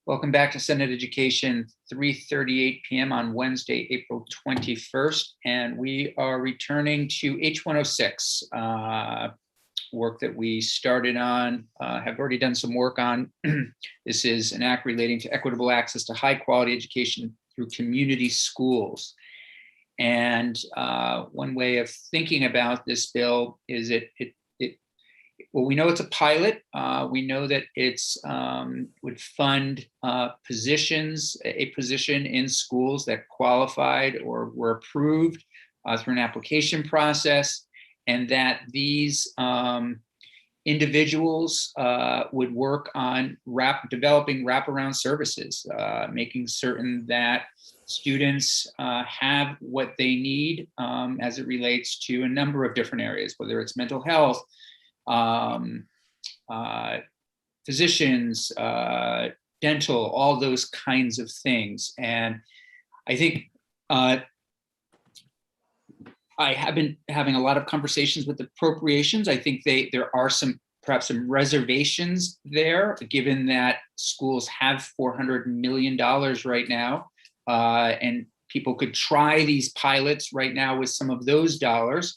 Welcome back to Senate Education, 3:38 p.m. on Wednesday, April 21st, and we are returning to H106, work that we started on, have already done some work on. This is an act relating to equitable access to high quality education through community schools. And one way of thinking about this bill is well, we know it's a pilot. We know that it's would fund positions, a position in schools that qualified or were approved through an application process, and that these individuals would work on developing wraparound services, making certain that students have what they need as it relates to a number of different areas, whether it's mental health, physicians, dental, all those kinds of things. And I think I have been having a lot of conversations with appropriations. I think there are perhaps some reservations there, given that schools have $400 million right now, and people could try these pilots right now with some of those dollars.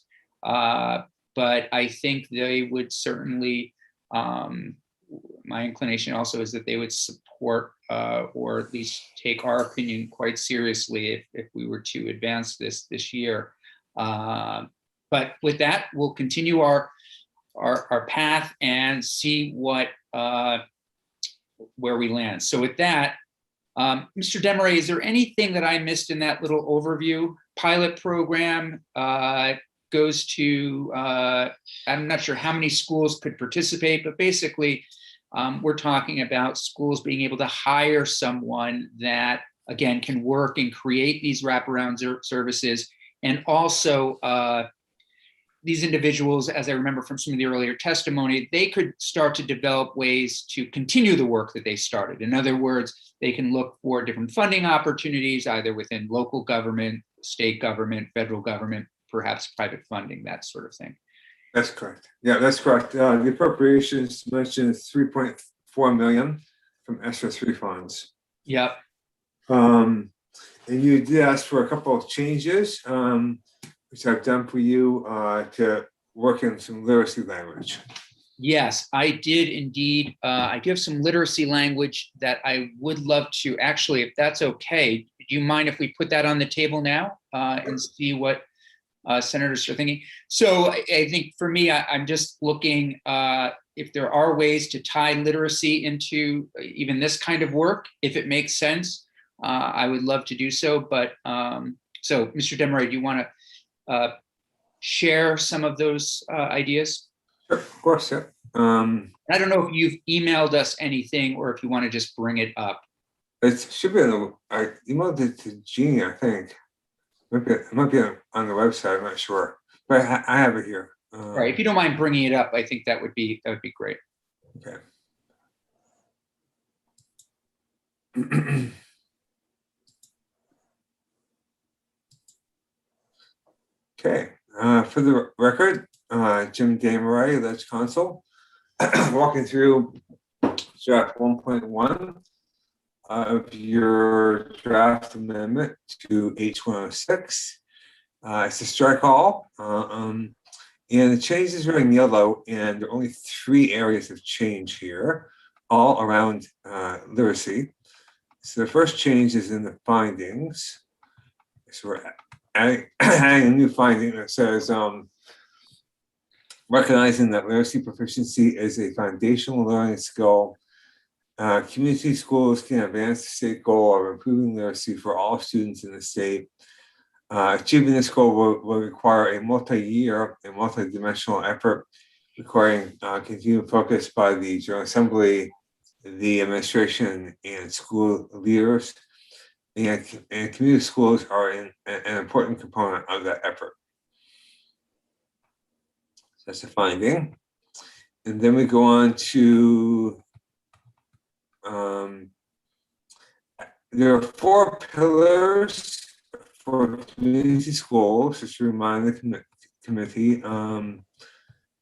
But I think they would certainly, my inclination also is that they would support or at least take our opinion quite seriously if we were to advance this year. But with that, we'll continue our path and see where we land. So with that, Mr. Desmarais, is there anything that I missed in that little overview? Pilot program goes to, I'm not sure how many schools could participate, but basically we're talking about schools being able to hire someone that, again, can work and create these wraparound services. And also these individuals, as I remember from some of the earlier testimony, they could start to develop ways to continue the work that they started. In other words, they can look for different funding opportunities, either within local government, state government, federal government, perhaps private funding, that sort of thing. That's correct. Yeah, that's correct. The appropriations mentioned $3.4 million from ESSER 3 funds. Yep. And you did ask for a couple of changes, which I've done for you to work in some literacy language. Yes, I did indeed. I do have some literacy language that I would love to actually, if that's okay, do you mind if we put that on the table now and see what senators are thinking? So I think for me, I'm just looking if there are ways to tie literacy into even this kind of work, if it makes sense. I would love to do so, but so Mr. Desmarais, do you want to share some of those ideas? Sure, of course, yeah. I don't know if you've emailed us anything or if you want to just bring it up. It should be I emailed it to Jeannie, I think. It might be on the website, I'm not sure, but I have it here. Right, if you don't mind bringing it up, I think that would be great. Okay. Okay, for the record, Jim Desmarais, Ledge Counsel, walking through draft 1.1 of your draft amendment to H106. It's a strike all, and the changes are in yellow, and there are only 3 areas of change here, all around literacy. So the first change is in the findings. So we're adding a new finding that says, recognizing that literacy proficiency is a foundational learning skill, community schools can advance the state goal of improving literacy for all students in the state. Achieving this goal will require a multi-year and multi-dimensional effort, requiring continued focus by the General Assembly, the administration, and school leaders. And community schools are an important component of that effort. So that's a finding. And then we go on to, there are 4 pillars for community schools, just to remind the committee.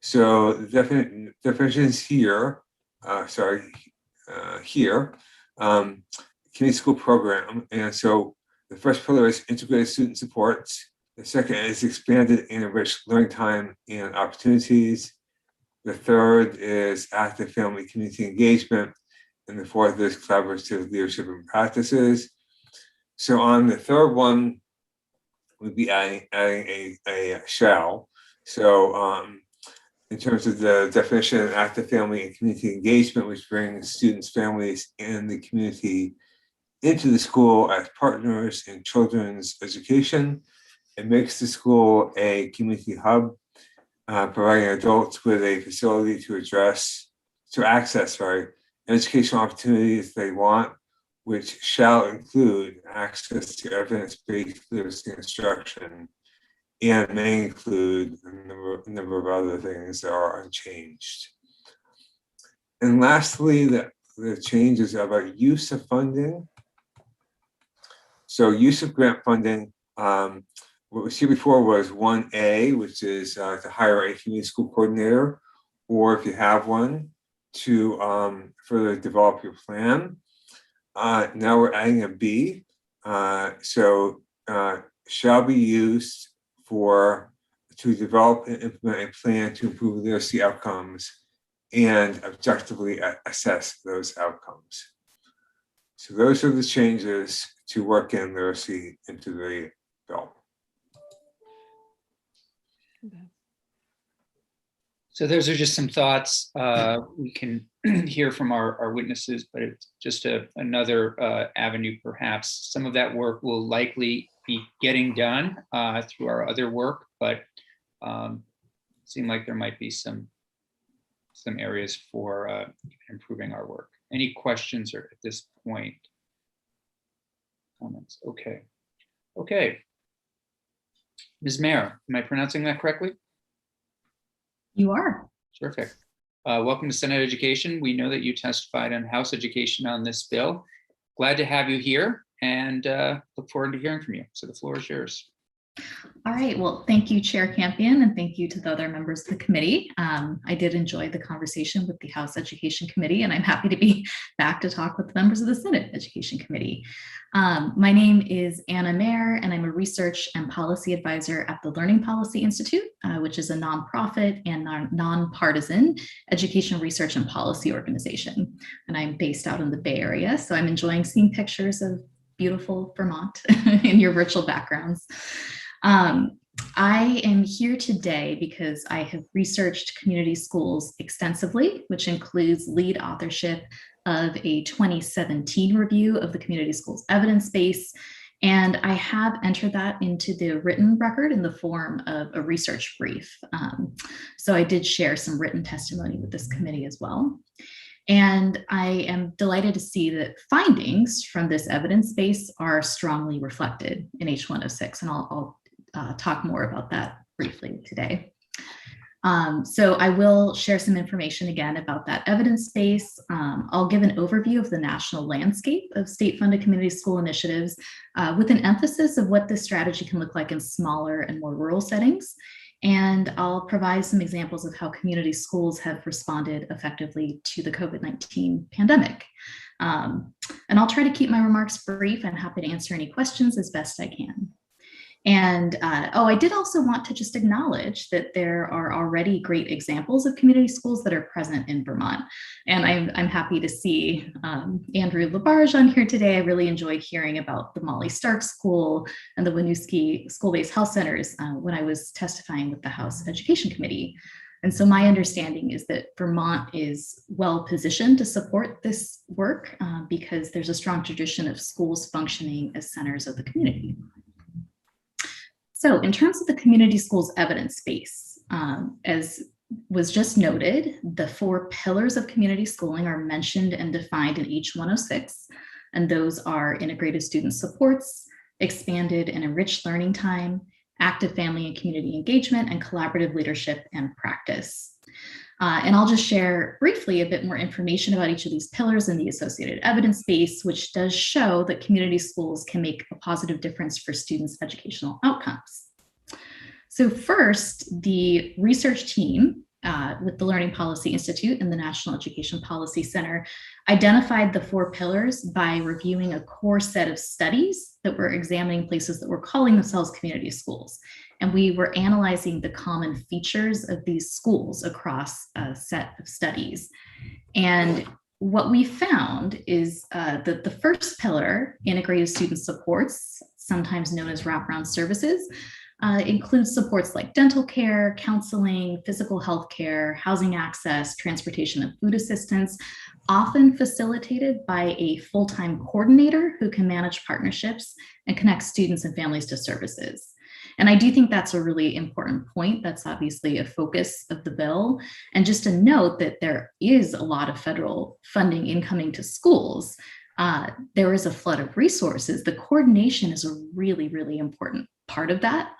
So the definitions here, here community school program. And so the first pillar is integrated student supports. The second is expanded and enriched learning time and opportunities. The third is active family community engagement. And the fourth is collaborative leadership and practices. So on the third one, we'd be adding a shall. So in terms of the definition of active family and community engagement, which brings students, families, and the community into the school as partners in children's education. It makes the school a community hub, providing adults with a facility to access educational opportunities they want, which shall include access to evidence-based literacy instruction, and may include a number of other things that are unchanged. And lastly, the changes about use of funding. So use of grant funding, what was here before was 1A, which is to hire a community school coordinator, or if you have one, to further develop your plan. Now we're adding a B, shall be used to develop and implement a plan to improve literacy outcomes and objectively assess those outcomes. So those are the changes to work in literacy into the bill. So those are just some thoughts. We can hear from our witnesses, but it's just another avenue perhaps. Some of that work will likely be getting done through our other work, but seem like there might be some areas for improving our work. Any questions or at this point? Comments? Okay. Ms. Mayer, am I pronouncing that correctly? You are. Terrific. Welcome to Senate Education. We know that you testified on House Education on this bill. Glad to have you here and look forward to hearing from you. So the floor is yours. All right. Well, thank you, Chair Campion, and thank you to the other members of the committee. I did enjoy the conversation with the House Education Committee, and I'm happy to be back to talk with the members of the Senate Education Committee. My name is Anna Mayer, and I'm a research and policy advisor at the Learning Policy Institute, which is a nonprofit and nonpartisan education research and policy organization. And I'm based out in the Bay Area, so I'm enjoying seeing pictures of beautiful Vermont in your virtual backgrounds. I am here today because I have researched community schools extensively, which includes lead authorship of a 2017 review of the community schools evidence base. And I have entered that into the written record in the form of a research brief. So I did share some written testimony with this committee as well. And I am delighted to see that findings from this evidence base are strongly reflected in H106, and I'll talk more about that briefly today. So I will share some information again about that evidence base. I'll give an overview of the national landscape of state-funded community school initiatives with an emphasis of what this strategy can look like in smaller and more rural settings. And I'll provide some examples of how community schools have responded effectively to the COVID-19 pandemic. And I'll try to keep my remarks brief. I'm happy to answer any questions as best I can. And I did also want to just acknowledge that there are already great examples of community schools that are present in Vermont. And I'm happy to see Andrew Labarge on here today. I really enjoyed hearing about the Molly Stark School and the Winooski School-Based Health Centers when I was testifying with the House Education Committee. And so my understanding is that Vermont is well positioned to support this work because there's a strong tradition of schools functioning as centers of the community. So in terms of the community schools evidence base, as was just noted, the 4 pillars of community schooling are mentioned and defined in H106, and those are integrated student supports, expanded and enriched learning time, active family and community engagement, and collaborative leadership and practice. And I'll just share briefly a bit more information about each of these pillars and the associated evidence base, which does show that community schools can make a positive difference for students' educational outcomes. So first, the research team with the Learning Policy Institute and the National Education Policy Center, identified the 4 pillars by reviewing a core set of studies that were examining places that were calling themselves community schools. And we were analyzing the common features of these schools across a set of studies. And what we found is that the first pillar, integrated student supports, sometimes known as wraparound services, includes supports like dental care, counseling, physical health care, housing access, transportation and food assistance, often facilitated by a full-time coordinator who can manage partnerships and connect students and families to services. And I do think that's a really important point. That's obviously a focus of the bill. And just a note that there is a lot of federal funding incoming to schools. There is a flood of resources. The coordination is a really, really important part of that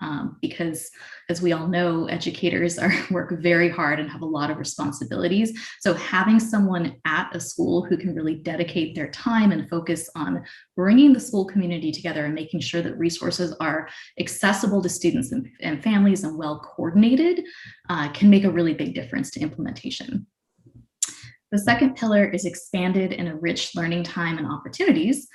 because, as we all know, educators work very hard and have a lot of responsibilities. So having someone at a school who can really dedicate their time and focus on bringing the school community together and making sure that resources are accessible to students and families and well coordinated can make a really big difference to implementation. The second pillar is expanded and enriched learning time and opportunities,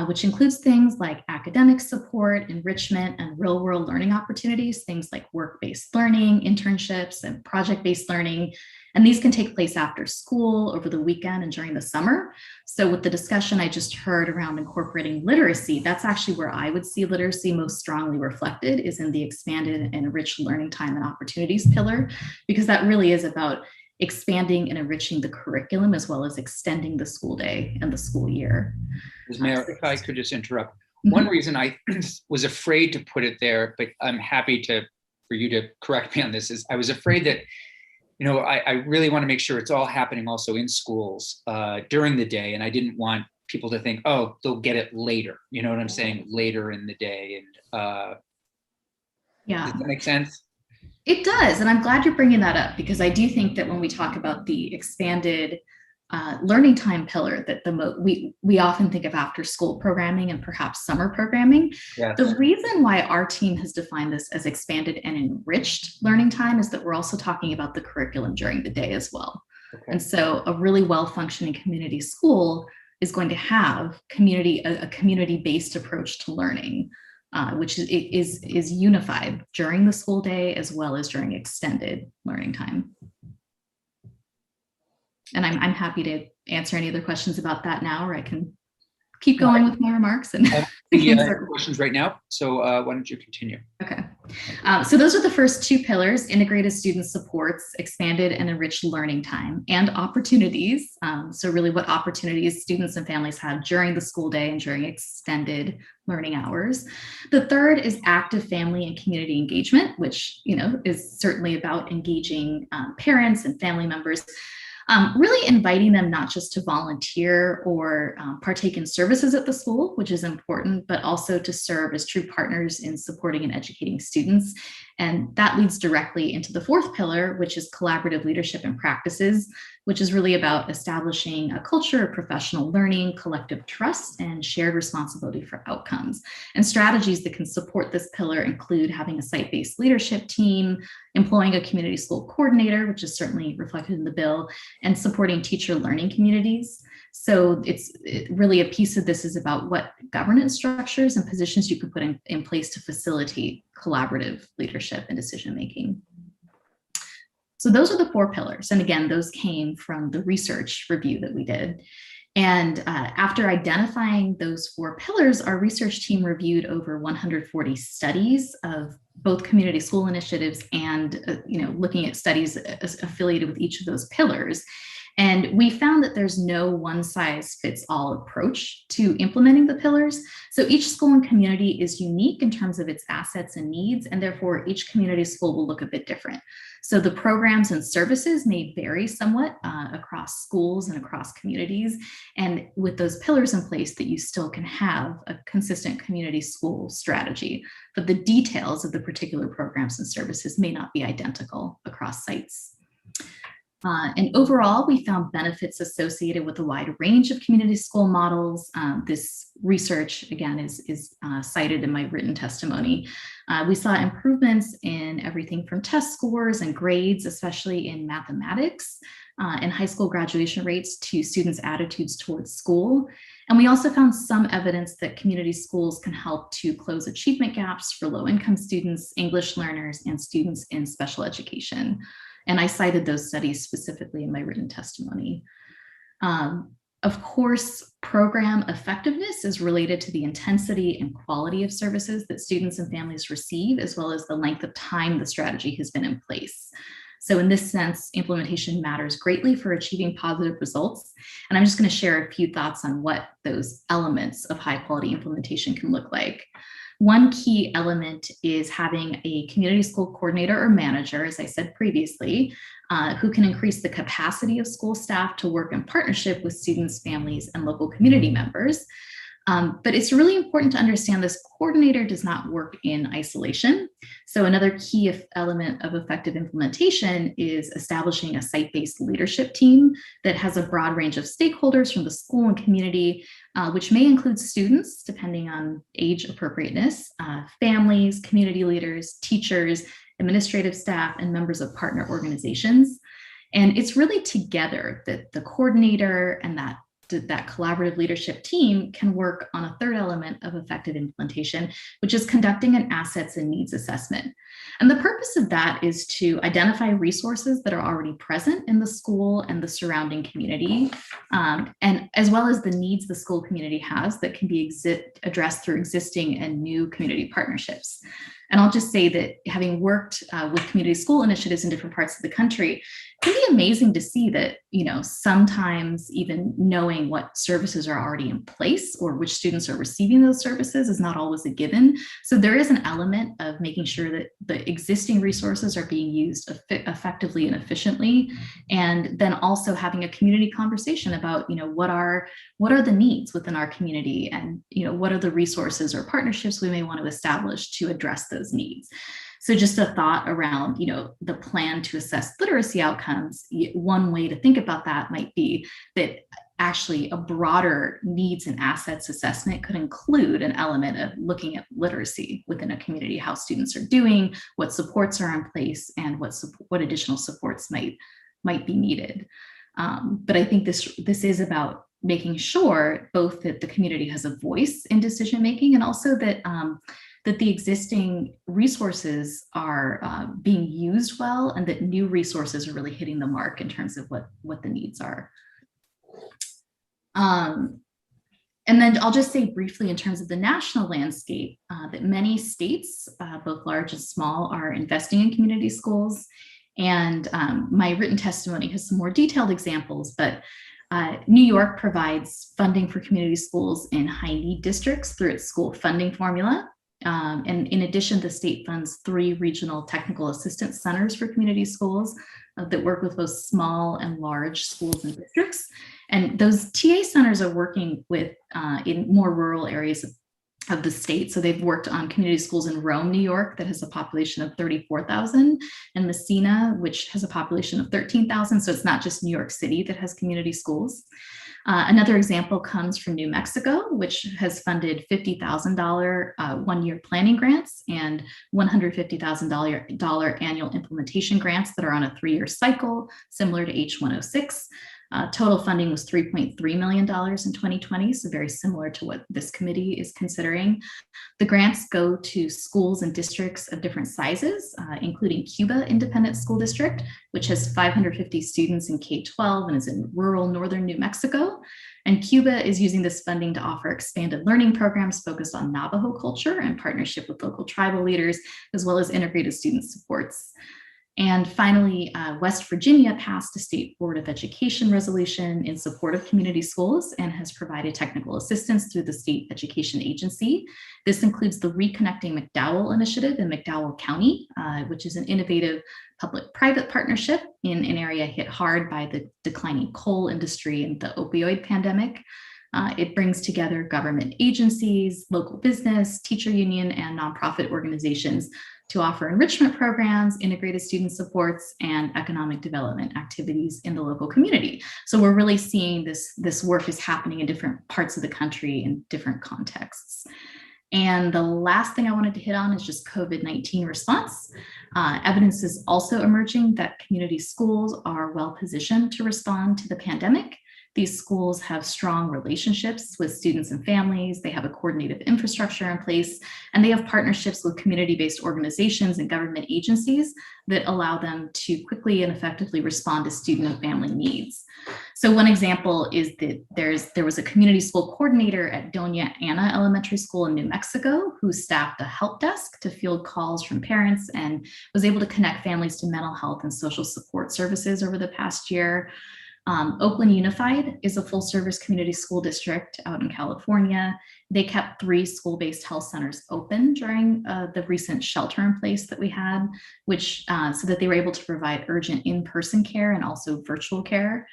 which includes things like academic support, enrichment, and real-world learning opportunities, things like work-based learning, internships, and project-based learning. And these can take place after school, over the weekend, and during the summer. So with the discussion I just heard around incorporating literacy, that's actually where I would see literacy most strongly reflected, is in the expanded and enriched learning time and opportunities pillar, because that really is about expanding and enriching the curriculum as well as extending the school day and the school year. Ms. Mayor, if I could just interrupt. One reason I was afraid to put it there, but I'm happy for you to correct me on this, is I was afraid that, I really want to make sure it's all happening also in schools during the day. And I didn't want people to think, oh, they'll get it later. You know what I'm saying? Later in the day. And yeah. Does that make sense? It does. And I'm glad you're bringing that up, because I do think that when we talk about the expanded learning time pillar, that we often think of after school programming and perhaps summer programming. Yes. The reason why our team has defined this as expanded and enriched learning time is that we're also talking about the curriculum during the day as well. Okay. And so a really well-functioning community school is going to have a community-based approach to learning, which is unified during the school day as well as during extended learning time. And I'm happy to answer any other questions about that now, or I can keep going with my remarks. And questions right now. So why don't you continue? Okay. So those are the first 2 pillars: integrated student supports, expanded and enriched learning time, and opportunities. So really what opportunities students and families have during the school day and during extended learning hours. The third is active family and community engagement, which is certainly about engaging parents and family members. Really inviting them not just to volunteer or partake in services at the school, which is important, but also to serve as true partners in supporting and educating students. And that leads directly into the 4th pillar, which is collaborative leadership and practices, which is really about establishing a culture of professional learning, collective trust, and shared responsibility for outcomes. And strategies that can support this pillar include having a site-based leadership team, employing a community school coordinator, which is certainly reflected in the bill, and supporting teacher learning communities. So it's really a piece of this is about what governance structures and positions you could put in place to facilitate collaborative leadership and decision-making. So those are the 4 pillars. And again, those came from the research review that we did. And after identifying those 4 pillars, our research team reviewed over 140 studies of both community school initiatives and looking at studies affiliated with each of those pillars. And we found that there's no one-size-fits-all approach to implementing the pillars. So each school and community is unique in terms of its assets and needs, and therefore each community school will look a bit different. So the programs and services may vary somewhat across schools and across communities. And with those pillars in place, that you still can have a consistent community school strategy. But the details of the particular programs and services may not be identical across sites. And overall, we found benefits associated with a wide range of community school models. This research, again, is cited in my written testimony. We saw improvements in everything from test scores and grades, especially in mathematics, and high school graduation rates to students' attitudes towards school. And we also found some evidence that community schools can help to close achievement gaps for low-income students, English learners, and students in special education. And I cited those studies specifically in my written testimony. Of course, program effectiveness is related to the intensity and quality of services that students and families receive, as well as the length of time the strategy has been in place. So in this sense, implementation matters greatly for achieving positive results. And I'm just going to share a few thoughts on what those elements of high quality implementation can look like. One key element is having a community school coordinator or manager, as I said previously, who can increase the capacity of school staff to work in partnership with students, families, and local community members. But it's really important to understand this coordinator does not work in isolation. So another key element of effective implementation is establishing a site-based leadership team that has a broad range of stakeholders from the school and community, which may include students, depending on age appropriateness, families, community leaders, teachers, administrative staff, and members of partner organizations. And it's really together that the coordinator and that collaborative leadership team can work on a third element of effective implementation, which is conducting an assets and needs assessment. And the purpose of that is to identify resources that are already present in the school and the surrounding community, and as well as the needs the school community has that can be addressed through existing and new community partnerships. And I'll just say that having worked with community school initiatives in different parts of the country, it can be amazing to see that, sometimes even knowing what services are already in place or which students are receiving those services is not always a given. So there is an element of making sure that the existing resources are being used effectively and efficiently. And then also having a community conversation about, what are the needs within our community, and, what are the resources or partnerships we may want to establish to address those needs. So just a thought around, the plan to assess literacy outcomes. One way to think about that might be that actually a broader needs and assets assessment could include an element of looking at literacy within a community, how students are doing, what supports are in place, and what additional supports might be needed. But I think this is about making sure both that the community has a voice in decision making, and also that that the existing resources are being used well, and that new resources are really hitting the mark in terms of what the needs are. And then I'll just say briefly in terms of the national landscape, that many states, both large and small, are investing in community schools. And my written testimony has some more detailed examples, but New York provides funding for community schools in high need districts through its school funding formula. And in addition, the state funds 3 regional technical assistance centers for community schools that work with both small and large schools and districts. And those TA centers are working with in more rural areas of the state. So they've worked on community schools in Rome, New York, that has a population of 34,000, and Messina, which has a population of 13,000. So it's not just New York City that has community schools. Another example comes from New Mexico, which has funded $50,000 one-year planning grants and $150,000 annual implementation grants that are on a 3-year cycle, similar to H106. Total funding was $3.3 million in 2020, so very similar to what this committee is considering. The grants go to schools and districts of different sizes, including Cuba Independent School District, which has 550 students in K-12 and is in rural northern New Mexico. And Cuba is using this funding to offer expanded learning programs focused on Navajo culture in partnership with local tribal leaders, as well as integrated student supports. And finally, West Virginia passed a state Board of Education resolution in support of community schools and has provided technical assistance through the state education agency. This includes the Reconnecting McDowell initiative in McDowell County, which is an innovative public-private partnership in an area hit hard by the declining coal industry and the opioid pandemic. It brings together government agencies, local business, teacher union, and nonprofit organizations to offer enrichment programs, integrated student supports, and economic development activities in the local community. So we're really seeing this work is happening in different parts of the country in different contexts. And the last thing I wanted to hit on is just COVID-19 response. Evidence is also emerging that community schools are well positioned to respond to the pandemic. These schools have strong relationships with students and families. They have a coordinated infrastructure in place, and they have partnerships with community-based organizations and government agencies that allow them to quickly and effectively respond to student and family needs. So one example is that there was a community school coordinator at Doña Ana Elementary School in New Mexico who staffed a help desk to field calls from parents and was able to connect families to mental health and social support services over the past year. Oakland Unified is a full service community school district out in California. They kept 3 school-based health centers open during the recent shelter in place that we had, which so that they were able to provide urgent in-person care and also virtual care.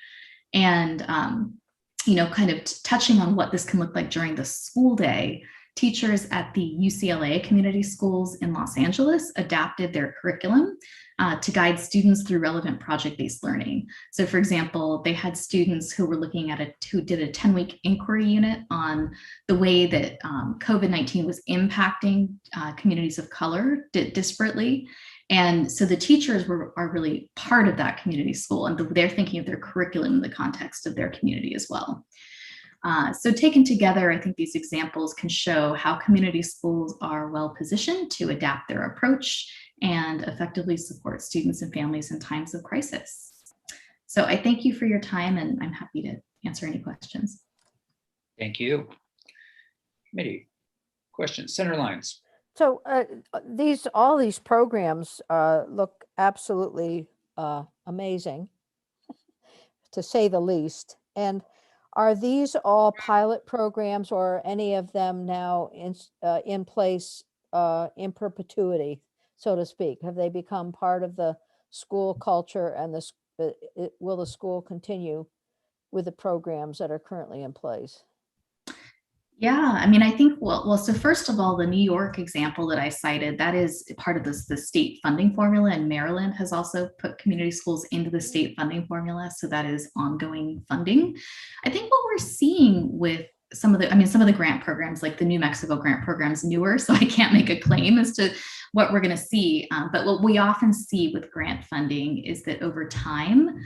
And, kind of touching on what this can look like during the school day, teachers at the UCLA community schools in Los Angeles adapted their curriculum to guide students through relevant project-based learning. So for example, they had students who were looking at who did a 10-week inquiry unit on the way that COVID-19 was impacting communities of color disparately. And so the teachers are really part of that community school, and they're thinking of their curriculum in the context of their community as well. So taken together, I think these examples can show how community schools are well positioned to adapt their approach and effectively support students and families in times of crisis. So I thank you for your time, and I'm happy to answer any questions. Thank you. Committee, questions, Senator Lyons. So all these programs look absolutely amazing, to say the least. And are these all pilot programs, or are any of them now in place in perpetuity, so to speak? Have they become part of the school culture, and will the school continue with the programs that are currently in place? Yeah, I mean, I think, well, so first of all, the New York example that I cited, that is part of the state funding formula, and Maryland has also put community schools into the state funding formula. So that is ongoing funding. I think what we're seeing with some of the grant programs, like the New Mexico grant program, is newer, so I can't make a claim as to what we're going to see. But what we often see with grant funding is that over time,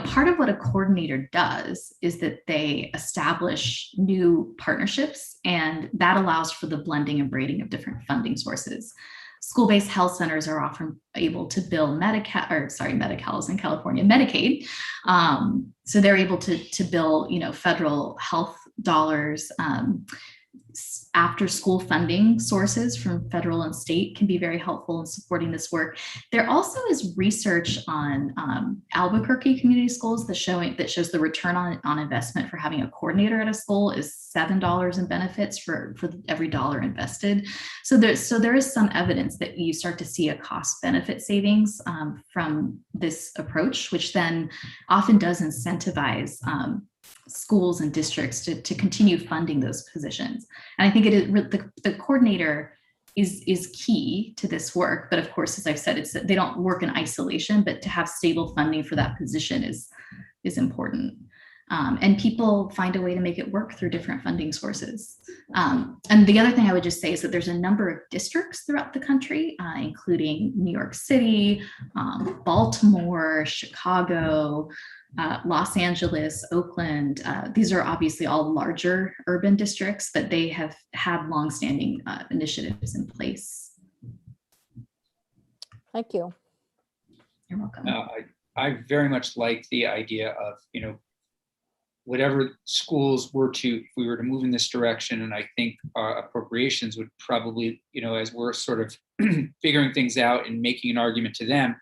part of what a coordinator does is that they establish new partnerships, and that allows for the blending and braiding of different funding sources. School-based health centers are often able to bill Medi-Cal is in California, Medicaid. So they're able to bill, federal health dollars. After school funding sources from federal and state can be very helpful in supporting this work. There also is research on Albuquerque community schools that shows the return on investment for having a coordinator at a school is $7 in benefits for every dollar invested. So there is some evidence that you start to see a cost benefit savings from this approach, which then often does incentivize schools and districts to continue funding those positions. And I think the coordinator is key to this work. But of course, as I've said, they don't work in isolation, but to have stable funding for that position is important. And people find a way to make it work through different funding sources. And the other thing I would just say is that there's a number of districts throughout the country, including New York City, Baltimore, Chicago, Los Angeles, Oakland. These are obviously all larger urban districts, but they have had longstanding initiatives in place. Thank you. You're welcome. I very much like the idea of, whatever schools if we were to move in this direction, and I think appropriations would probably, as we're sort of figuring things out and making an argument to them,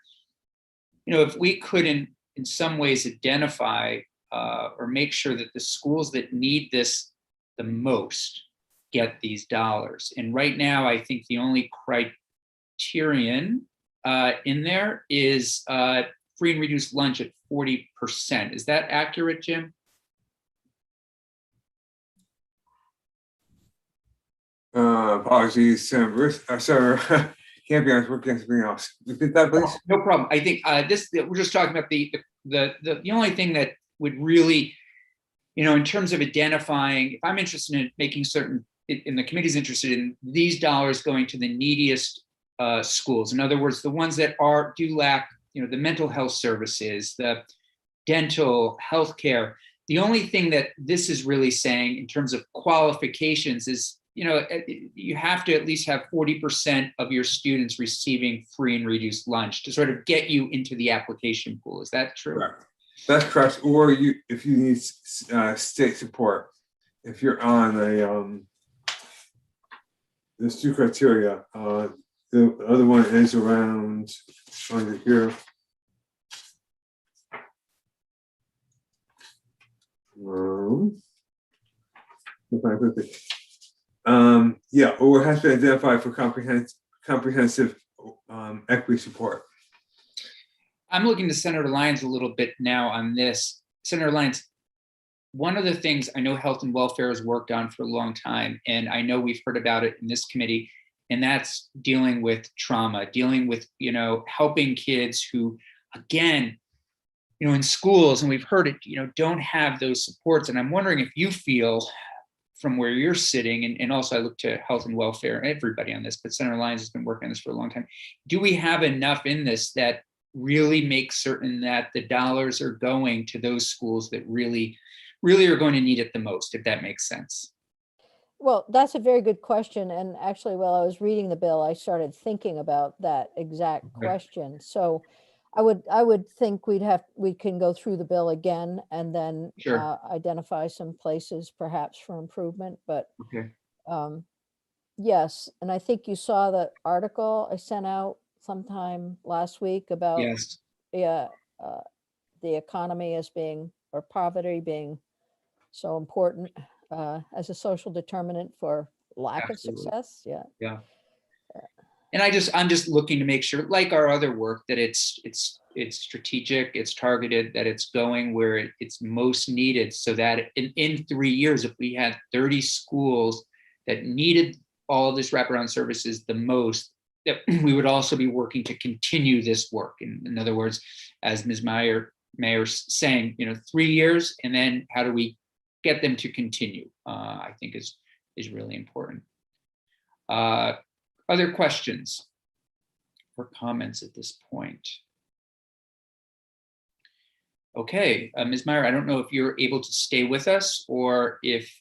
if we could in some ways identify or make sure that the schools that need this the most get these dollars. And right now, I think the only criterion in there is free and reduced lunch at 40%. Is that accurate, Jim? Apologies, Senator can't be honest, working on something else. Repeat that, please. No problem. I think we're just talking about the only thing that would really, in terms of identifying, if I'm interested in making certain, and the committee's interested in these dollars going to the neediest schools. In other words, the ones that do lack, the mental health services, the dental, healthcare. The only thing that this is really saying in terms of qualifications is, you have to at least have 40% of your students receiving free and reduced lunch to sort of get you into the application pool. Is that true? Correct. That's correct. Or if you need state support, if you're on there's two criteria. The other one is around under here. Yeah, or has been identified for comprehensive equity support. I'm looking to Senator Lyons a little bit now on this. Senator Lyons, one of the things I know health and welfare has worked on for a long time, and I know we've heard about it in this committee, and that's dealing with trauma, dealing with, helping kids who, again, in schools, and we've heard it, don't have those supports. And I'm wondering if you feel, from where you're sitting, and also I look to health and welfare, everybody on this, but Senator Lyons has been working on this for a long time. Do we have enough in this that really makes certain that the dollars are going to those schools that really are going to need it the most, if that makes sense? Well, that's a very good question. And actually, while I was reading the bill, I started thinking about that exact question. So I would think we can go through the bill again and then identify some places perhaps for improvement. But yes, and I think you saw the article I sent out sometime last week about the economy as being, or poverty being, so important as a social determinant for lack of success. Yeah. And I'm just looking to make sure, like our other work, that it's strategic, it's targeted, that it's going where it's most needed, so that in 3 years, if we had 30 schools that needed all of this wraparound services the most, that we would also be working to continue this work. In other words, as Ms. Mayer's saying, 3 years, and then how do we get them to continue? I think is really important. Other questions or comments at this point? Okay, Ms. Meyer, I don't know if you're able to stay with us or if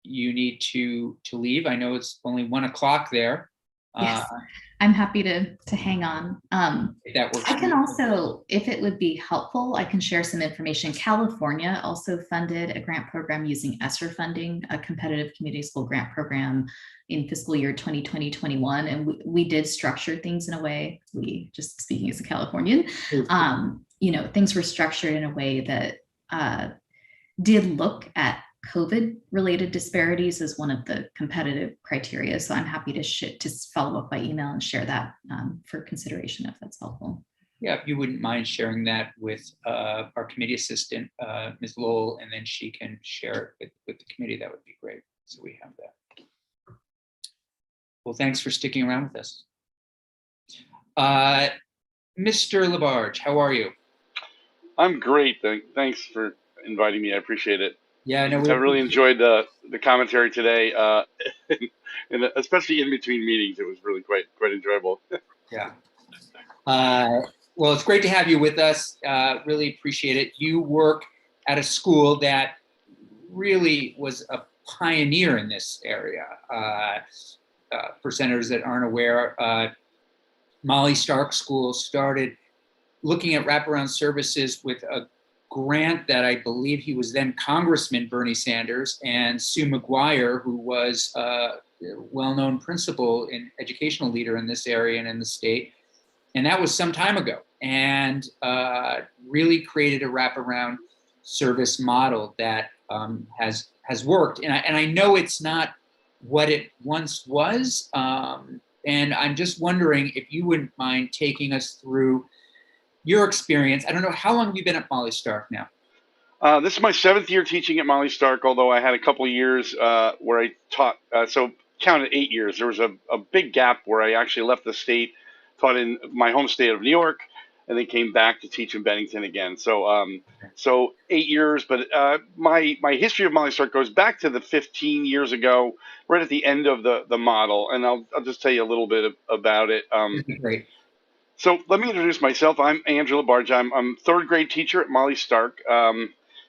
you need to leave. I know it's only 1 o'clock there. Yes, I'm happy to hang on. If that works. I can also, if it would be helpful, I can share some information. California also funded a grant program using ESSER funding, a competitive community school grant program in fiscal year 2020-21. And we did structure things in a way, just speaking as a Californian, things were structured in a way that did look at COVID-related disparities as one of the competitive criteria. So I'm happy to follow up by email and share that for consideration if that's helpful. Yeah, if you wouldn't mind sharing that with our committee assistant, Ms. Lowell, and then she can share it with the committee, that would be great. So we have that. Well, thanks for sticking around with us. Mr. Labarge, how are you? I'm great. Thanks for inviting me. I appreciate it. Yeah, I know. I really enjoyed the commentary today, and especially in between meetings. It was really quite enjoyable. Yeah. Well, it's great to have you with us. Really appreciate it. You work at a school that really was a pioneer in this area. For senators that aren't aware, Molly Stark School started looking at wraparound services with a grant that I believe he was then Congressman Bernie Sanders and Sue McGuire, who was a well-known principal and educational leader in this area and in the state. And that was some time ago, and really created a wraparound service model that has worked. And I know it's not what it once was. And I'm just wondering if you wouldn't mind taking us through your experience. I don't know, how long have you been at Molly Stark now? This is my 7th year teaching at Molly Stark, although I had a couple of years where I taught. So counted 8 years. There was a big gap where I actually left the state, taught in my home state of New York, and then came back to teach in Bennington again. So 8 years, but my history of Molly Stark goes back to the 15 years ago, right at the end of the model, and I'll just tell you a little bit about it. That'd be great. So let me introduce myself. I'm Andrew Labarge. I'm third grade teacher at Molly Stark.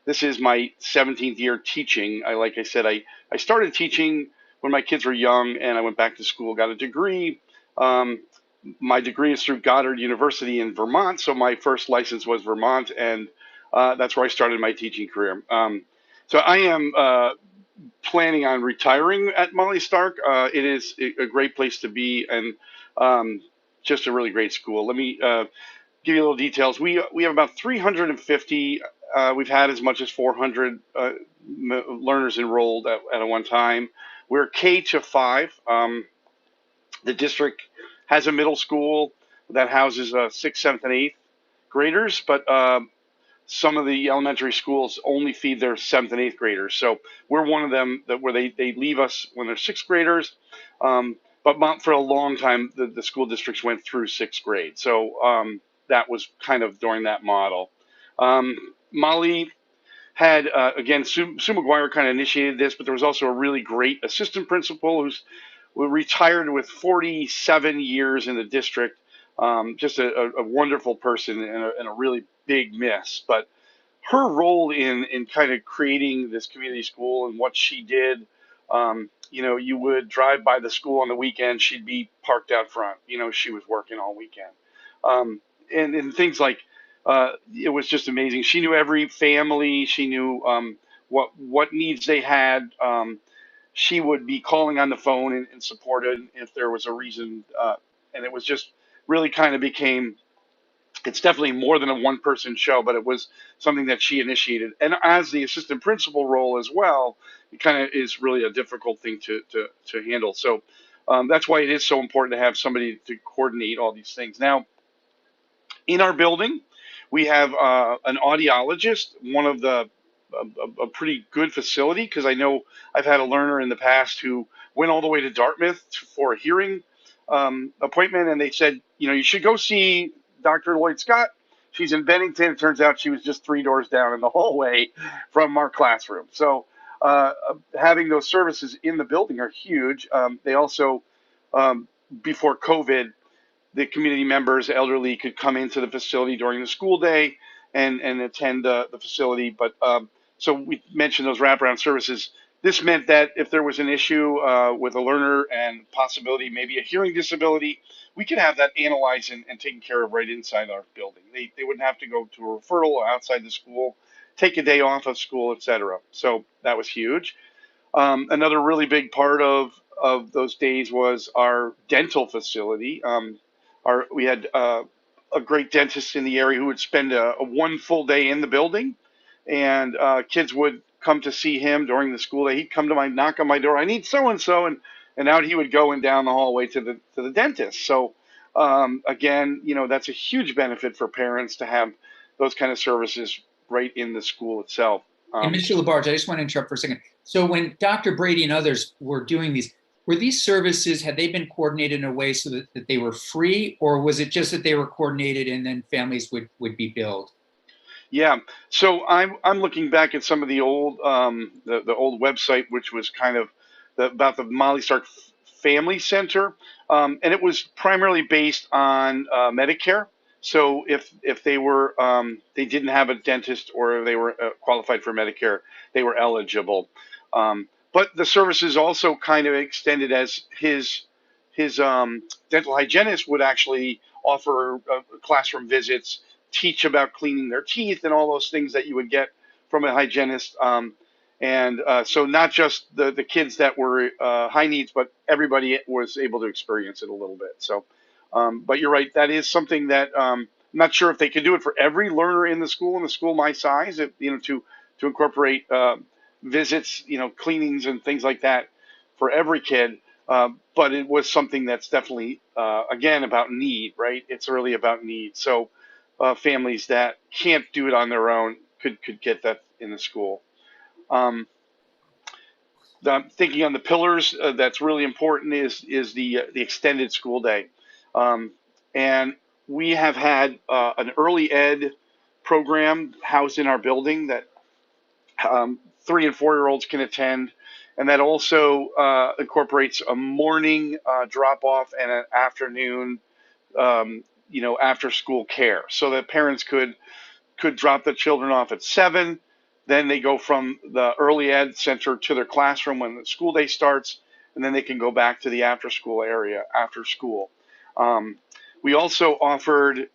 This is my 17th year teaching. Like I said, I started teaching when my kids were young, and I went back to school, got a degree. Um, my degree is through Goddard University in Vermont, so my first license was Vermont, and that's where I started my teaching career. So I am planning on retiring at Molly Stark. It is a great place to be, and um, just a really great school. Let me give you a little details. We have about 350. We've had as much as 400 learners enrolled at a one time. We're K to 5. The district has a middle school that houses 6th, 7th, and 8th graders, but some of the elementary schools only feed their 7th and 8th graders. So we're one of them where they leave us when they're 6th graders. But for a long time, the school districts went through 6th grade. So that was kind of during that model. Molly had, again, Sue McGuire kind of initiated this, but there was also a really great assistant principal who's retired with 47 years in the district. Just a wonderful person and a really big miss. But her role in kind of creating this community school and what she did, you would drive by the school on the weekend, she'd be parked out front. She was working all weekend. And things like, it was just amazing. She knew every family. She knew what needs they had. She would be calling on the phone and supported if there was a reason. And it was just really kind of became, it's definitely more than a one person show, but it was something that she initiated. And as the assistant principal role as well, it kind of is really a difficult thing to handle. So that's why it is so important to have somebody to coordinate all these things. Now, in our building, we have an audiologist, one of a pretty good facility, because I know I've had a learner in the past who went all the way to Dartmouth for a hearing appointment, and they said, you should go see Dr. Lloyd Scott. She's in Bennington. It turns out she was just 3 doors down in the hallway from our classroom. So having those services in the building are huge. They also, before COVID, the community members, elderly, could come into the facility during the school day and attend the facility. But so we mentioned those wraparound services. This meant that if there was an issue with a learner and possibility maybe a hearing disability, we could have that analyzed and taken care of right inside our building. They wouldn't have to go to a referral outside the school, take a day off of school, etc. So that was huge. Another really big part of those days was our dental facility. We had a great dentist in the area who would spend a one full day in the building, and kids would come to see him during the school day. He'd come to knock on my door. I need so and so, and out he would go and down the hallway to the dentist. So again, that's a huge benefit for parents to have those kind of services right in the school itself. And Mr. Labarge, I just want to interrupt for a second. So when Dr. Brady and others were doing these, were these services, had they been coordinated in a way so that they were free, or was it just that they were coordinated and then families would be billed? Yeah, so I'm looking back at some of the old the old website, which was kind of about the Molly Stark Family Center, and it was primarily based on Medicare. So if they were they didn't have a dentist or they were qualified for Medicare, they were eligible. But the services also kind of extended as his dental hygienist would actually offer classroom visits, teach about cleaning their teeth and all those things that you would get from a hygienist. And so not just the kids that were high needs, but everybody was able to experience it a little bit. So, but you're right, that is something that I'm not sure if they could do it for every learner in the school my size, to incorporate visits, cleanings and things like that for every kid. But it was something that's definitely, again, about need, right? It's really about need. So families that can't do it on their own could get that in the school. thinking on the pillars that's really important is the extended school day, and we have had an early ed program housed in our building that 3 and 4 year olds can attend, and that also incorporates a morning drop off and an afternoon, after school care, so that parents could drop the children off at 7. Then they go from the early ed center to their classroom when the school day starts, and then they can go back to the after school area after school. We also offered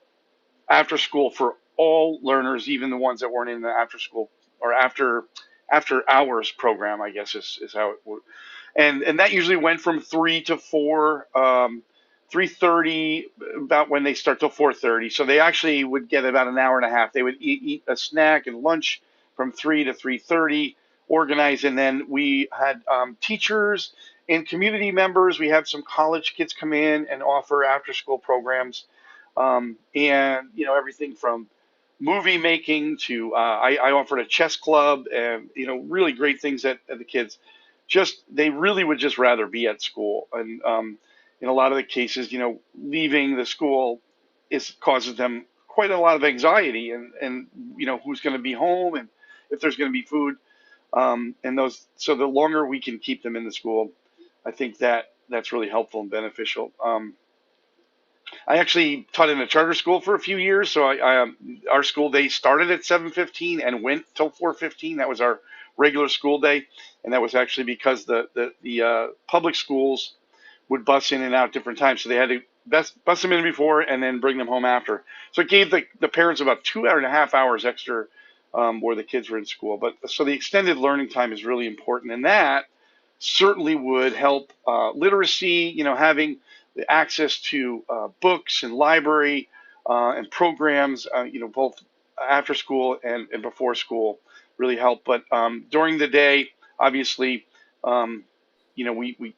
after school for all learners, even the ones that weren't in the after school or after hours program, I guess is how it would. And that usually went from 3 to 4, 3:30, about when they start till 4:30. So they actually would get about an hour and a half. They would eat a snack and lunch from 3 to 3:30, organize, and then we had teachers and community members. We had some college kids come in and offer after school programs, and everything from movie making to I offered a chess club, and really great things that the kids just they really would just rather be at school. And in a lot of the cases, leaving the school causes them quite a lot of anxiety, and who's going to be home and if there's going to be food, and those. So the longer we can keep them in the school, I think that's really helpful and beneficial. I actually taught in a charter school for a few years, so our school day started at 7:15 and went till 4:15. That was our regular school day, and that was actually because the public schools would bus in and out different times, so they had to bus them in before and then bring them home after. So it gave the parents about 2.5 hours extra where the kids were in school. But so the extended learning time is really important, and that certainly would help literacy. Having the access to books and library and programs, both after school and before school, really help. But during the day, obviously, we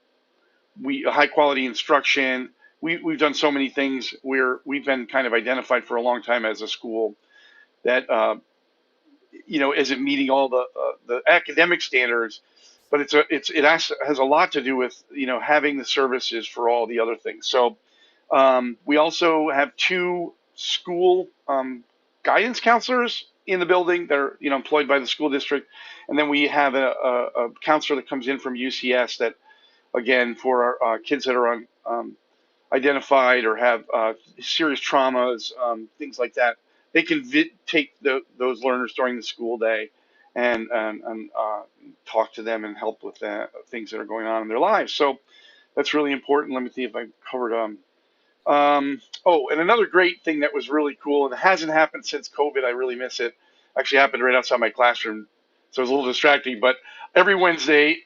high quality instruction. We've done so many things where we've been kind of identified for a long time as a school that isn't meeting all the academic standards, but it has a lot to do with having the services for all the other things. So we also have 2 school guidance counselors in the building that are employed by the school district, and then we have a counselor that comes in from UCS that, again, for our kids that are identified or have serious traumas, things like that. They can take those learners during the school day and talk to them and help with things that are going on in their lives. So that's really important. Let me see if I covered. And another great thing that was really cool, and it hasn't happened since COVID. I really miss it. Actually happened right outside my classroom, so it was a little distracting. But every Wednesday,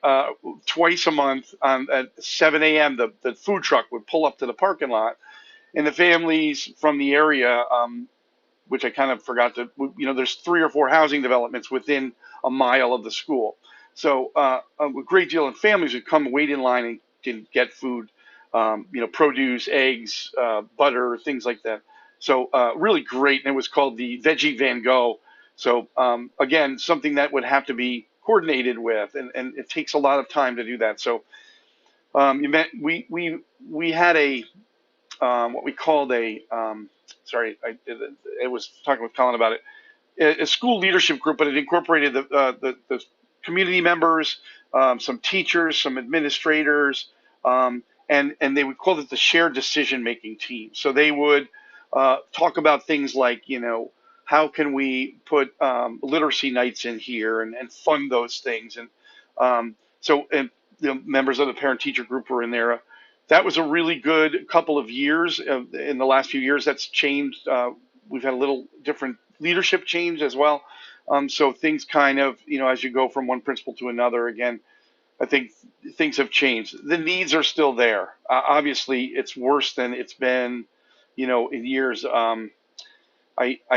twice a month, at 7 a.m., the food truck would pull up to the parking lot, and the families from the area, which I kind of forgot to, there's 3 or 4 housing developments within a mile of the school. So a great deal of families would come wait in line and can get food, produce, eggs, butter, things like that. So really great. And it was called the Veggie Van Gogh. So again, something that would have to be coordinated with, and it takes a lot of time to do that. So we had a what we called a I was talking with Colin about it, a school leadership group, but it incorporated the community members, some teachers, some administrators, and they would call it the shared decision making team. So they would talk about things like, how can we put literacy nights in here and fund those things, and members of the parent teacher group were in there. That was a really good couple of years. In the last few years, that's changed. We've had a little different leadership change as well. So things kind of, as you go from one principal to another, again, I think things have changed. The needs are still there. Obviously, it's worse than it's been, in years. I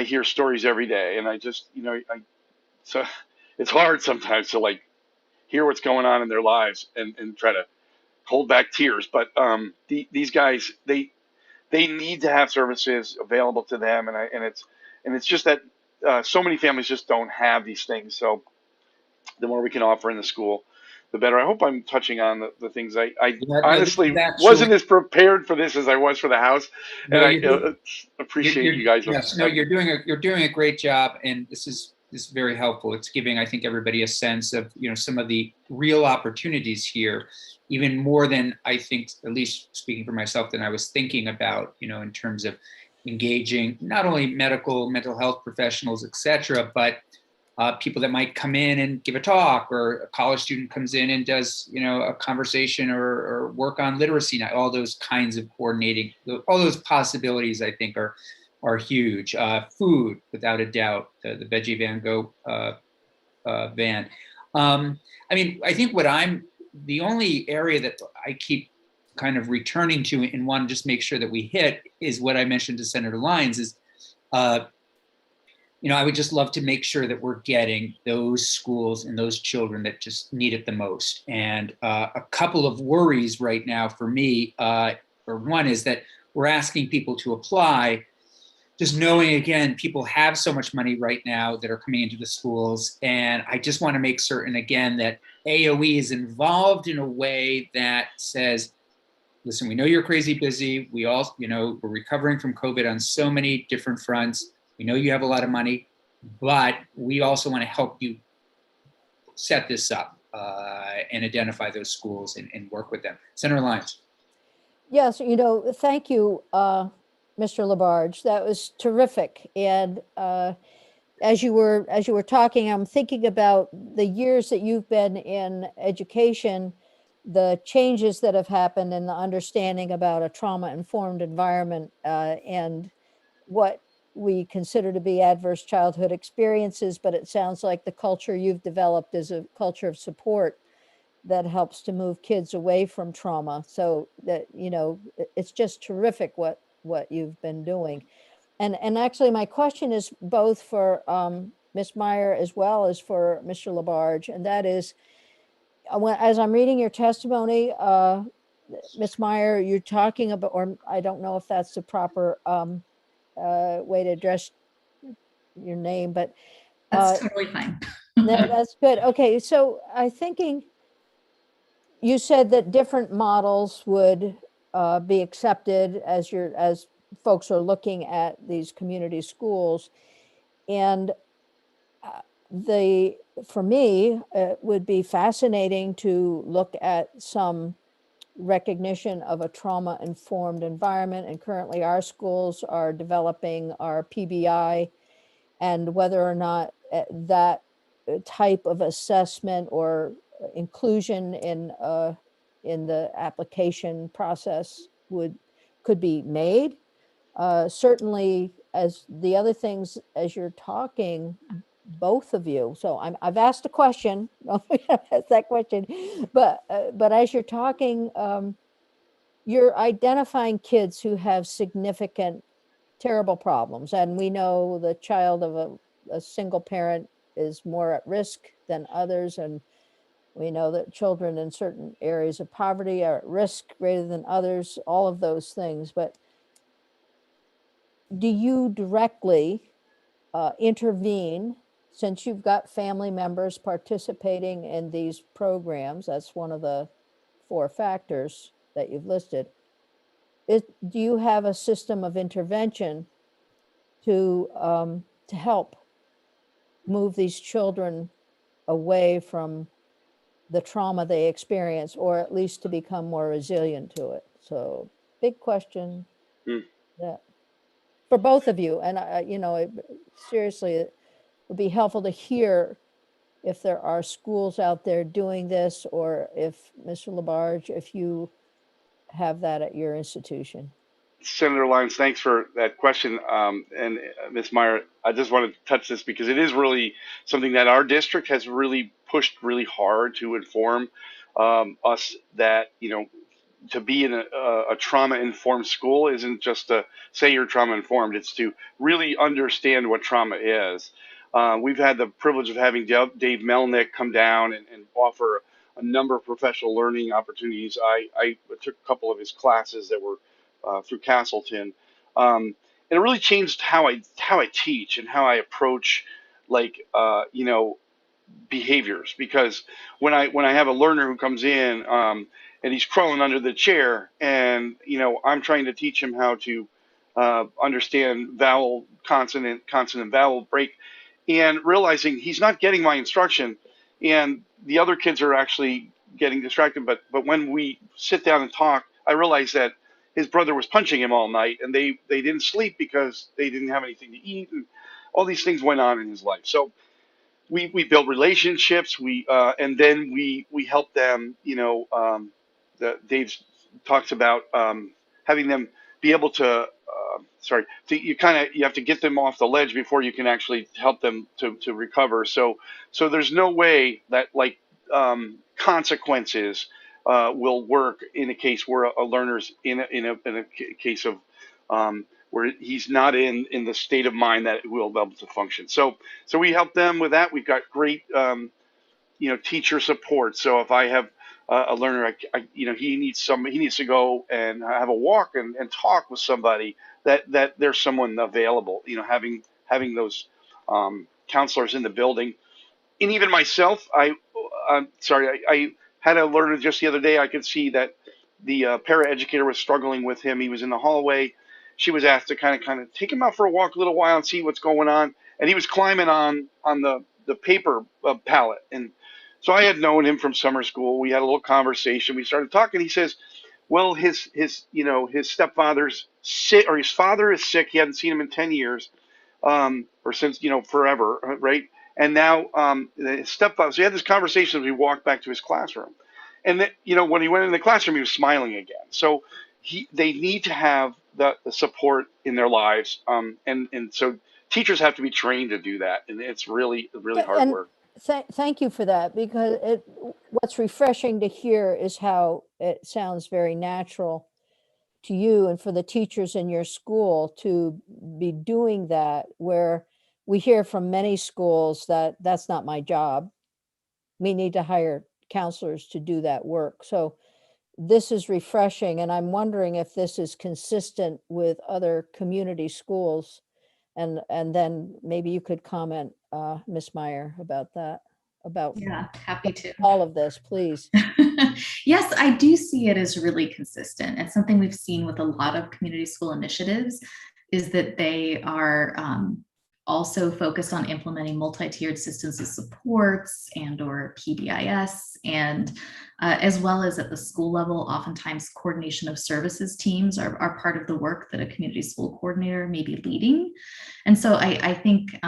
hear stories every day, and I just, so it's hard sometimes to hear what's going on in their lives and try to hold back tears. But these guys, they need to have services available to them, and it's just that so many families just don't have these things. So the more we can offer in the school, the better. I hope I'm touching on the things I Yeah, no, this is honestly actually, wasn't as prepared for this as I was for the house, and no, I appreciate you guys. yes, no, you're doing a great job, and this is very helpful. It's giving, I think, everybody a sense of, some of the real opportunities here, even more than I think, at least speaking for myself, than I was thinking about, in terms of engaging not only mental health professionals, et cetera, but people that might come in and give a talk, or a college student comes in and does, a conversation, or work on literacy night. All those kinds of coordinating, all those possibilities, I think, are huge. Food, without a doubt, the Veggie Van Go van. I mean, I think the only area that I keep kind of returning to and want to just make sure that we hit is what I mentioned to Senator Lyons is, I would just love to make sure that we're getting those schools and those children that just need it the most. And a couple of worries right now for me, or one is that we're asking people to apply, just knowing, again, people have so much money right now that are coming into the schools. And I just want to make certain, again, that AOE is involved in a way that says, listen, we know you're crazy busy. We all, we're recovering from COVID on so many different fronts. We know you have a lot of money, but we also want to help you set this up and identify those schools and work with them. Senator Lyons. Yes, thank you, Mr. Labarge. That was terrific. And as you were talking, I'm thinking about the years that you've been in education, the changes that have happened in the understanding about a trauma-informed environment, and what we consider to be adverse childhood experiences. But it sounds like the culture you've developed is a culture of support that helps to move kids away from trauma. So that, it's just terrific what you've been doing. And actually my question is both for Ms. Meyer as well as for Mr. Labarge, and that is, as I'm reading your testimony, Ms. Meyer, you're talking about, or I don't know if that's the proper way to address your name, but That's totally fine. that's good. Okay, so I'm thinking, you said that different models would be accepted as folks are looking at these community schools, and for me, it would be fascinating to look at some recognition of a trauma-informed environment. And currently, our schools are developing our PBI, and whether or not that type of assessment or inclusion in the application process could be made. Certainly, as the other things, as you're talking, both of you. So I've asked a question. Asked that question, but as you're talking, you're identifying kids who have significant, terrible problems, and we know the child of a single parent is more at risk than others, and we know that children in certain areas of poverty are at risk greater than others, all of those things. But do you directly intervene, since you've got family members participating in these programs? That's one of the 4 factors that you've listed. Do you have a system of intervention to help move these children away from the trauma they experience, or at least to become more resilient to it? So, big question. Mm. Yeah, for both of you. And seriously, it would be helpful to hear if there are schools out there doing this, or if Mr. Labarge, if you have that at your institution. Senator Lyons, thanks for that question. And Ms. Meyer, I just want to touch this because it is really something that our district has really pushed really hard to inform us that, to be in a trauma-informed school isn't just to say you're trauma-informed. It's to really understand what trauma is. We've had the privilege of having Dave Melnick come down and offer a number of professional learning opportunities. I took a couple of his classes that were through Castleton, and it really changed how I teach and how I approach, like behaviors, because when I have a learner who comes in, and he's crawling under the chair, and I'm trying to teach him how to understand vowel, consonant, consonant, vowel break, and realizing he's not getting my instruction, and the other kids are actually getting distracted. But when we sit down and talk, I realize that his brother was punching him all night, and they didn't sleep because they didn't have anything to eat, and all these things went on in his life. So we build relationships. And then we help them. Dave talks about having them be able to. You have to get them off the ledge before you can actually help them to recover. So there's no way that consequences will work in a case where a learner's in a case of where he's not in the state of mind that will be able to function. So we help them with that. We've got great teacher support. So if I have a learner, he needs to go and have a walk and talk with somebody, that there's someone available. Having those counselors in the building. And even myself, I had a learner just the other day. I could see that the paraeducator was struggling with him. He was in the hallway. She was asked to kind of take him out for a walk a little while and see what's going on. And he was climbing on the paper pallet. And so I had known him from summer school. We had a little conversation. We started talking. He says, well, his stepfather's sick, or his father is sick. He hadn't seen him in 10 years, or since, forever, right? And now his stepfather. So he had this conversation as we walked back to his classroom. And then, when he went in the classroom, he was smiling again. So they need to have the support in their lives. And so teachers have to be trained to do that. And it's really, really hard work. Thank you for that, because what's refreshing to hear is how it sounds very natural to you and for the teachers in your school to be doing that, where we hear from many schools that that's not my job. We need to hire counselors to do that work. So this is refreshing, and I'm wondering if this is consistent with other community schools. And then maybe you could comment, Ms. Meyer, about that, about Yeah, happy to. all of this, please. Yes, I do see it as really consistent. And something we've seen with a lot of community school initiatives is that they are also focused on implementing multi-tiered systems of supports or PBIS, and as well as at the school level, oftentimes coordination of services teams are part of the work that a community school coordinator may be leading. And so I think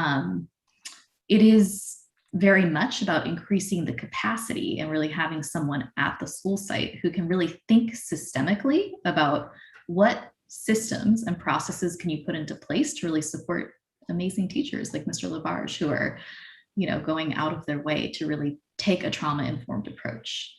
it is very much about increasing the capacity and really having someone at the school site who can really think systemically about what systems and processes can you put into place to really support amazing teachers like Mr. Labarge, who are, going out of their way to really take a trauma-informed approach.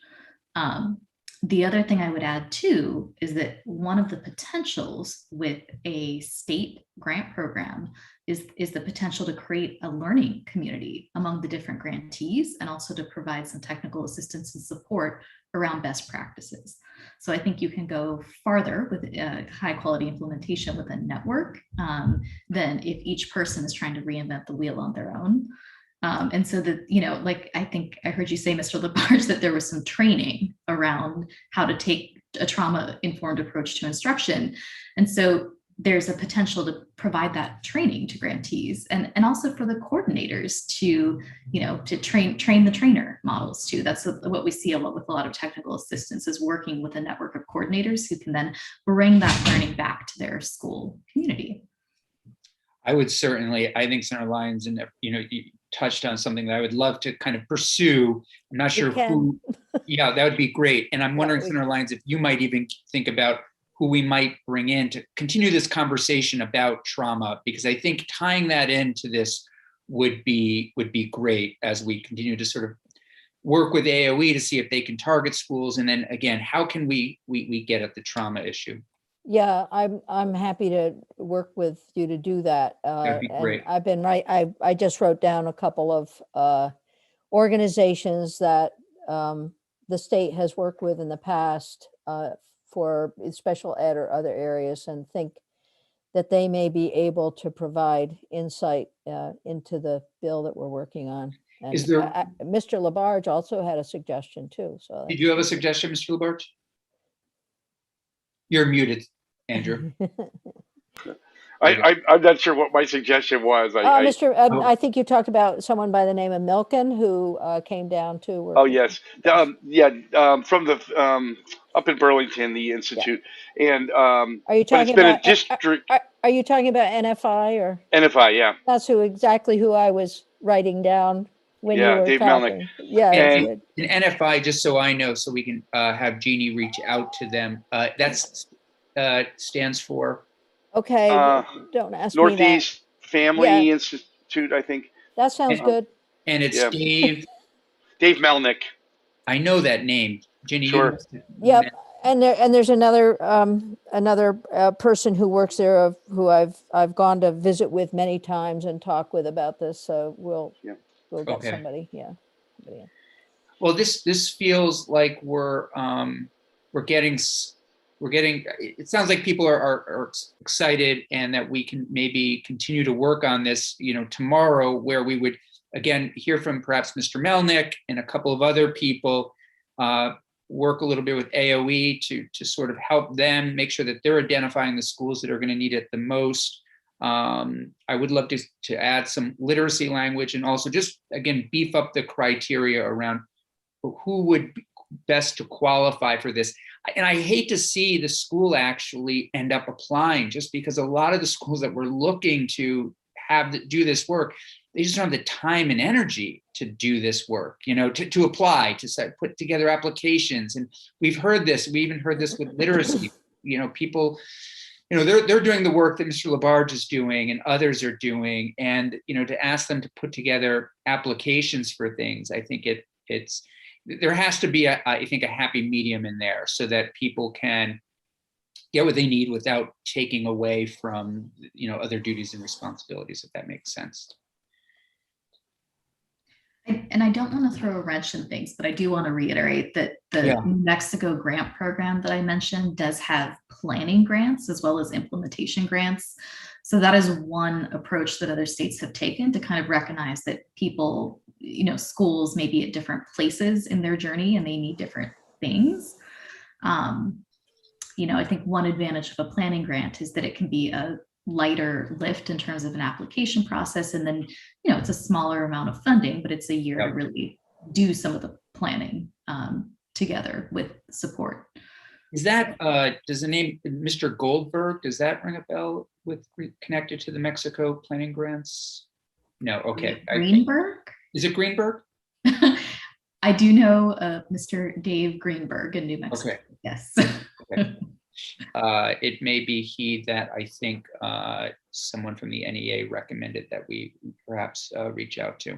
The other thing I would add too is that one of the potentials with a state grant program is the potential to create a learning community among the different grantees, and also to provide some technical assistance and support around best practices. So I think you can go farther with high quality implementation with a network than if each person is trying to reinvent the wheel on their own. And so that, I think I heard you say, Mr. Labarge, that there was some training around how to take a trauma-informed approach to instruction. And so there's a potential to provide that training to grantees, and also for the coordinators to train the trainer models too. That's what we see a lot with a lot of technical assistance, is working with a network of coordinators who can then bring that learning back to their school community. I think Senator Lyons, and you touched on something that I would love to kind of pursue. I'm not sure who. Yeah, that would be great. And I'm wondering, Senator Lyons, if you might even think about who we might bring in to continue this conversation about trauma, because I think tying that into this would be great as we continue to sort of work with AOE to see if they can target schools. And then again, how can we get at the trauma issue? Yeah, I'm happy to work with you to do that. That'd be great. I've been I just wrote down a couple of organizations that the state has worked with in the past for special ed or other areas, and think that they may be able to provide insight into the bill that we're working on. And Is there- Mr. Labarge also had a suggestion too, so. Did you have a suggestion, Mr. Labarge? You're muted, Andrew. I'm not sure what my suggestion was. I think you talked about someone by the name of Milken who came down to work. Oh with yes, from the up in Burlington, the institute, and Are you but it's talking been a about, district are you talking about NFI or? NFI, yeah, That's exactly who I was writing down when you Yeah, were Dave Melnick. talking. Yeah, that's And good. in NFI, just so I know, so we can have Jeannie reach out to them. That's stands for. Okay, Uh, don't ask me that. Northeast Family Institute, I think. That sounds And- good. And it's Yeah. Dave. Dave Melnick. I know that name, Ginny. Sure. You must have Yep. met- And there's another person who works there who I've gone to visit with many times and talk with about this. So we'll get Okay. somebody. Yeah. Somebody in. Well, this feels like we're getting. It sounds like people are excited, and that we can maybe continue to work on this. Tomorrow, where we would again hear from perhaps Mr. Melnick and a couple of other people. Work a little bit with AOE to sort of help them make sure that they're identifying the schools that are going to need it the most. I would love to add some literacy language, and also just again beef up the criteria around who would be best to qualify for this. And I hate to see the school actually end up applying, just because a lot of the schools that we're looking to do this work, they just don't have the time and energy to do this work, to apply, to put together applications. And we've heard this, we even heard this with literacy, people, they're doing the work that Mr. Labarge is doing and others are doing. And, to ask them to put together applications for things, I think there has to be I think a happy medium in there so that people can get what they need without taking away from, other duties and responsibilities, if that makes sense. And I don't want to throw a wrench in things, but I do want to reiterate that the New Mexico grant program that I mentioned does have planning grants as well as implementation grants. So that is one approach that other states have taken to kind of recognize that people, schools may be at different places in their journey and they need different things. I think one advantage of a planning grant is that it can be a lighter lift in terms of an application process. And then, it's a smaller amount of funding, but it's a year to really do some of the planning together with support. Is that, does the name Mr. Goldberg, does that ring a bell connected to the Mexico planning grants? No, okay. Greenberg? Is it Greenberg? I do know Mr. Dave Greenberg in New Mexico. Okay. Yes. Okay. It may be he that I think someone from the NEA recommended that we perhaps reach out to.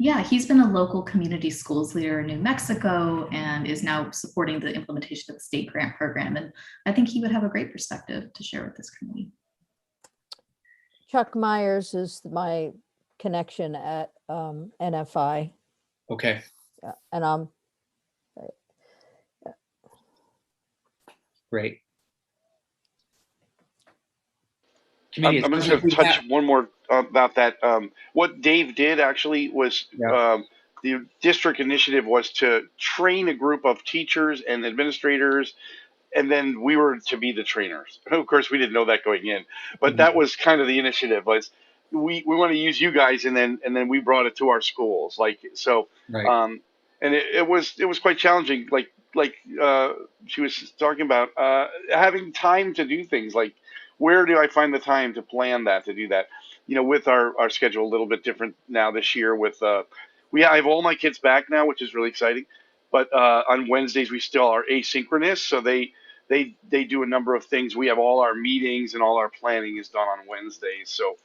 Yeah, he's been a local community schools leader in New Mexico and is now supporting the implementation of the state grant program. And I think he would have a great perspective to share with this community. Chuck Myers is my connection at NFI. Okay. Yeah, and Great. I'm just going to touch one more about that. What Dave did actually was the district initiative was to train a group of teachers and administrators, and then we were to be the trainers. Of course, we didn't know that going in, but that was kind of the initiative. Was we want to use you guys, and then we brought it to our schools, Right. And it was quite challenging. Like she was talking about having time to do things like. Where do I find the time to plan that, to do that? With our schedule a little bit different now this year with, I have all my kids back now, which is really exciting. But on Wednesdays, we still are asynchronous. So they do a number of things. We have all our meetings and all our planning is done on Wednesdays. So,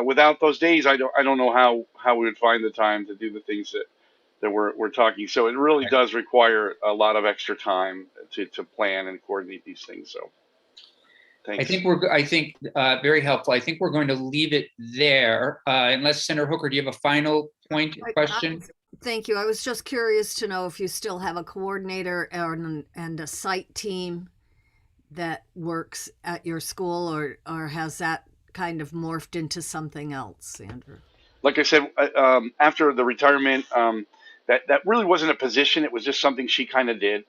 without those days, I don't know how we would find the time to do the things that we're talking. So it really does require a lot of extra time to plan and coordinate these things. So. Thanks. I think very helpful. I think we're going to leave it there. Unless Senator Hooker, do you have a final point question? Thank you. I was just curious to know if you still have a coordinator and a site team that works at your school, or has that kind of morphed into something else, Andrew? like I said, after the retirement, that really wasn't a position. It was just something she kind of did.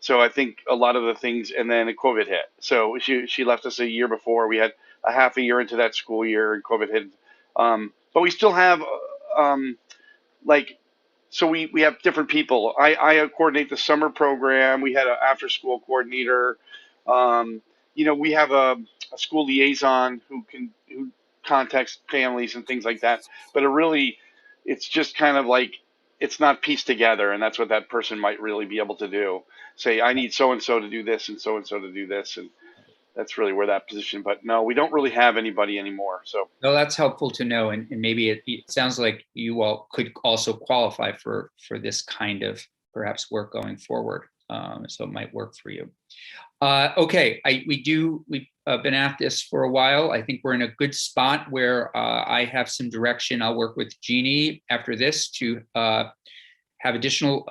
So I think a lot of the things, and then COVID hit. So she left us a year before. We had a half a year into that school year, and COVID hit. But we still have like, so we have different people. I coordinate the summer program. We had an after school coordinator. We have a school liaison who contacts families and things like that. But it's just kind of like, it's not pieced together, and that's what that person might really be able to do. Say, I need so and so to do this and so to do this, and that's really where that position. But no, we don't really have anybody anymore. So No, that's helpful to know, and maybe it sounds like you all could also qualify for this kind of perhaps work going forward. So it might work for you. Okay, we've been at this for a while. I think we're in a good spot where I have some direction. I'll work with Jeannie after this to have additional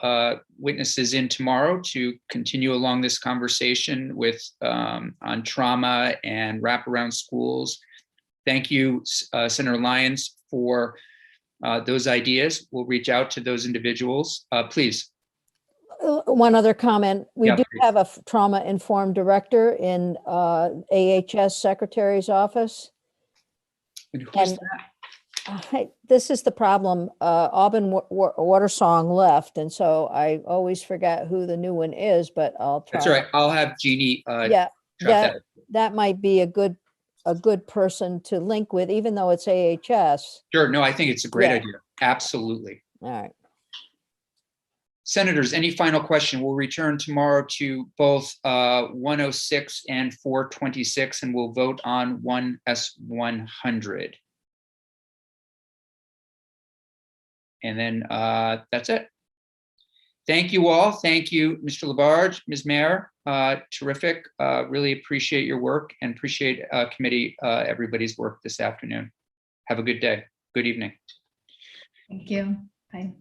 witnesses in tomorrow to continue along this conversation with on trauma and wraparound schools. Thank you, Senator Lyons, for those ideas. We'll reach out to those individuals. Please. One other comment. We Yeah, do please. have a trauma-informed director in AHS Secretary's office. And who's that? This is the problem. Auburn Watersong left, and so I always forget who the new one is, but I'll try. That's all right. I'll have Jeannie Yeah, track that might be a good person to link with, even though it's AHS. Sure. No, I think it's a great Yeah. idea. Absolutely. All right. Senators, any final question? We'll return tomorrow to both 106 and 426, and we'll vote on 1S100. And then that's it. Thank you all. Thank you, Mr. Labarge, Ms. Mayer. Terrific. Really appreciate your work and appreciate committee, everybody's work this afternoon. Have a good day. Good evening. Thank you. Bye.